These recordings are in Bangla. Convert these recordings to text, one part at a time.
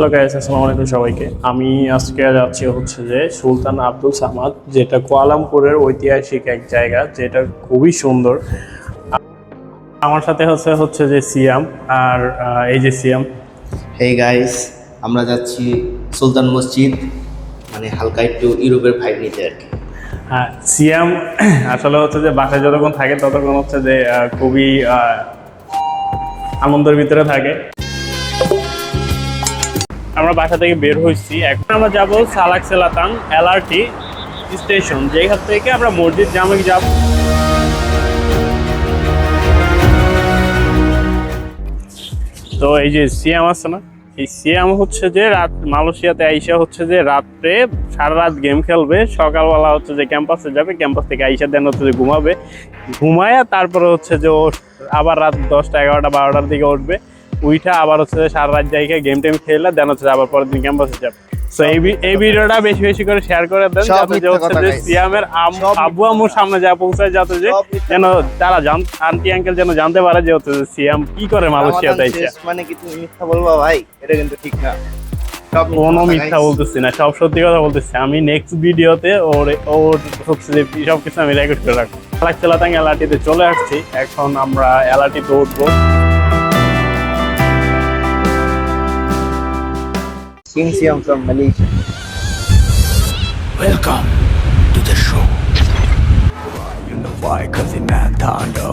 হ্যালো গাইস, আসসালামু আলাইকুম সবাইকে। আমি আজকে যাচ্ছি হচ্ছে যে সুলতান আব্দুল সামাদ, যেটা কুয়ালালামপুরের ঐতিহাসিক এক জায়গা, যেটা খুবই সুন্দর। আমার সাথে হচ্ছে যে সিয়াম, আর এই যে সিয়াম। হেই গাইস, আমরা যাচ্ছি সুলতান মসজিদ, মানে হালকা একটু ইউরোপের ভাইব নিতে আর কি। হ্যাঁ, সিয়াম আসলে হচ্ছে যে বাসায় যতক্ষণ থাকে ততক্ষণ হচ্ছে যে খুবই আনন্দের ভিতরে থাকে। আমরা বাসা থেকে বের হয়েছি, এখন আমরা যাব সালাক সেলাতাং এলআরটি স্টেশন, যেখান থেকে আমরা মসজিদ জামে যাব। তো এই যে সিয়াম আছে না, এই সিয়াম হচ্ছে যে রাত মালয়েশিয়াতে আইসা হচ্ছে যে রাত্রে সারা রাত গেম খেলবে, সকালবেলা হচ্ছে যে ক্যাম্পাসে যাবে, ক্যাম্পাস থেকে আইসা দেন হচ্ছে যে ঘুমাবে, ঘুমায় তারপরে হচ্ছে যে ও আবার রাত 10টা 11টা 12টার দিকে উঠবে, উইঠা আবার হচ্ছে যে সারা রাত জায়গায় গেম টেম খেলে দেন হচ্ছে আবার পরের দিন ক্যাম্পাসে যাবে। সো এই ভিডিওটা বেশি বেশি করে শেয়ার করে দেন, যাতে যে হচ্ছে যে সিয়ামের আব্বু আম্মুর সামনে যা পৌঁছায়, যাতে যে যেন তারা আন্টি আঙ্কেল যেন জানতে পারে যে হচ্ছে সিয়াম কি করে মালয়েশিয়াতে আইসা। মানে কি তুমি মিথ্যা বলবা ভাই? এটা কিন্তু ঠিক না। কোনো মিথ্যা বলতেছি না, সব সত্যি কথা বলতেছি। আমি নেক্সট ভিডিওতে ওর হচ্ছে যে সবকিছু আমি রেকর্ড করে রাখবো। সালাক সেলাতাং এলআরটিতে চলে আসছি, এখন আমরা এলআরটিতে উঠবো। Siam from Malaysia. Welcome to the show. You know why? Cause in that thunder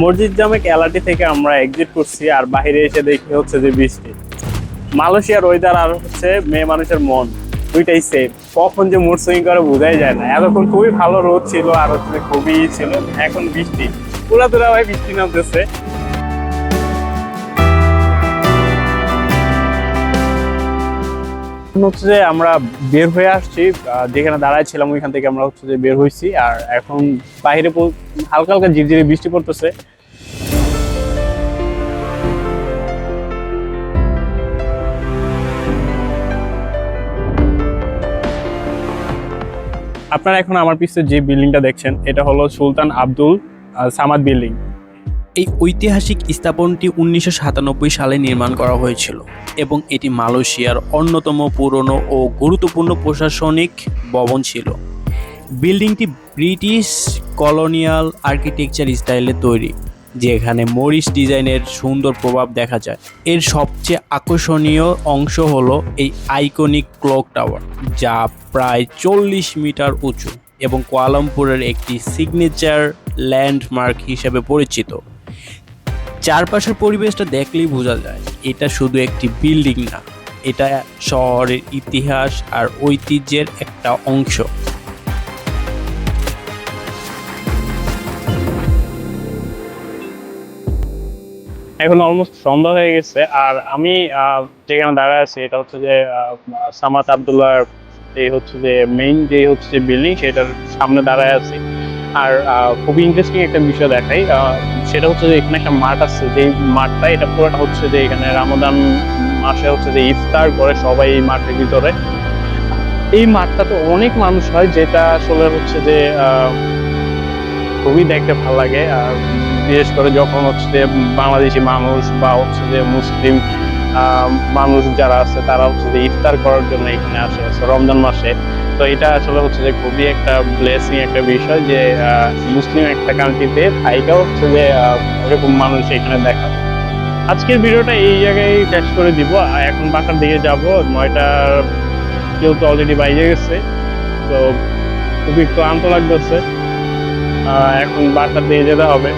মসজিদ জামেক এলআরটি থেকে আমরা এক্সিট করছি, আর বাইরে এসে দেখি হচ্ছে যে বৃষ্টি। মালয়েশিয়ার ওয়েদার আর হচ্ছে মেয়ে মানুষের মন দুইটাই সেম, কখন যে মুড সুইং করে বোঝাই যায় না। এতক্ষণ খুবই ভালো রোদ ছিল আর হচ্ছে খুবই ছিল, এখন বৃষ্টি পুরা পুরা ভাই বৃষ্টি নামতেছে। হচ্ছে যে আমরা বের হয়ে আসছি, যেখানে দাঁড়ায় ছিলাম ওইখান থেকে আমরা হচ্ছে যে বের হয়েছি, আর এখন বাইরে হালকা হালকা ঝিরঝিরে বৃষ্টি পড়তেছে। আপনারা এখন আমার পিছনে যে বিল্ডিংটা দেখছেন, এটা হলো সুলতান আব্দুল সামাদ বিল্ডিং। এই ঐতিহাসিক স্থাপনটি 1997 সালে নির্মাণ করা হয়েছিল এবং এটি মালয়েশিয়ার অন্যতম পুরনো ও গুরুত্বপূর্ণ প্রশাসনিক ভবন ছিল। বিল্ডিংটি ব্রিটিশ কলোনিয়াল আর্কিটেকচার স্টাইলে তৈরি, যেখানে মরিস ডিজাইনের সুন্দর প্রভাব দেখা যায়। এর সবচেয়ে আকর্ষণীয় অংশ হলো এই আইকনিক ক্লক টাওয়ার, যা প্রায় 40 মিটার উঁচু এবং কুয়ালালামপুরের একটি সিগনেচার ল্যান্ডমার্ক হিসেবে পরিচিত। চারপাশের পরিবেশটা দেখলেই বোঝা যায় এটা শুধু একটি বিল্ডিং না, এটা শহরের ইতিহাস আর ঐতিহ্যের একটা অংশ। এখন অলমোস্ট সন্ধ্যা হয়ে গেছে, আর আমি যেখানে দাঁড়ায় আছি এটা হচ্ছে যে সামাদ আব্দুল্লাহ এই হচ্ছে যে মেইন যে হচ্ছে যে বিল্ডিং, সেটার সামনে দাঁড়ায় আছি। আর খুবই ইন্টারেস্টিং একটা বিষয় দেখাই, সেটা হচ্ছে যে এখানে একটা মাঠ আছে, যে মাঠটা এটা পুরোটা হচ্ছে যে এখানে রমাদান মাসে হচ্ছে যে ইফতার করে সবাই এই মাঠের ভিতরে। এই মাঠটা তো অনেক মানুষ হয়, যেটা আসলে হচ্ছে যে খুবই দেখতে ভালো লাগে। আর বিশেষ করে যখন হচ্ছে যে বাংলাদেশি মানুষ বা হচ্ছে যে মুসলিম মানুষ যারা আছে, তারা হচ্ছে যে ইফতার করার জন্য এখানে আসে রমজান মাসে। তো এটা আসলে হচ্ছে যে খুবই একটা ব্লেসিং একটা বিষয়, যে মুসলিম একটা কান্ট্রিতে থাইকাও হচ্ছে যে এরকম মানুষ এখানে দেখা। আজকের ভিডিওটা এই জায়গায় শেষ করে দিব, এখন বাসার দিকে যাব। 9টার কেউ তো অলরেডি বাইরে গেছে, তো খুবই ক্লান্ত লাগতেছে, এখন বাসার দিকে যেতে হবে।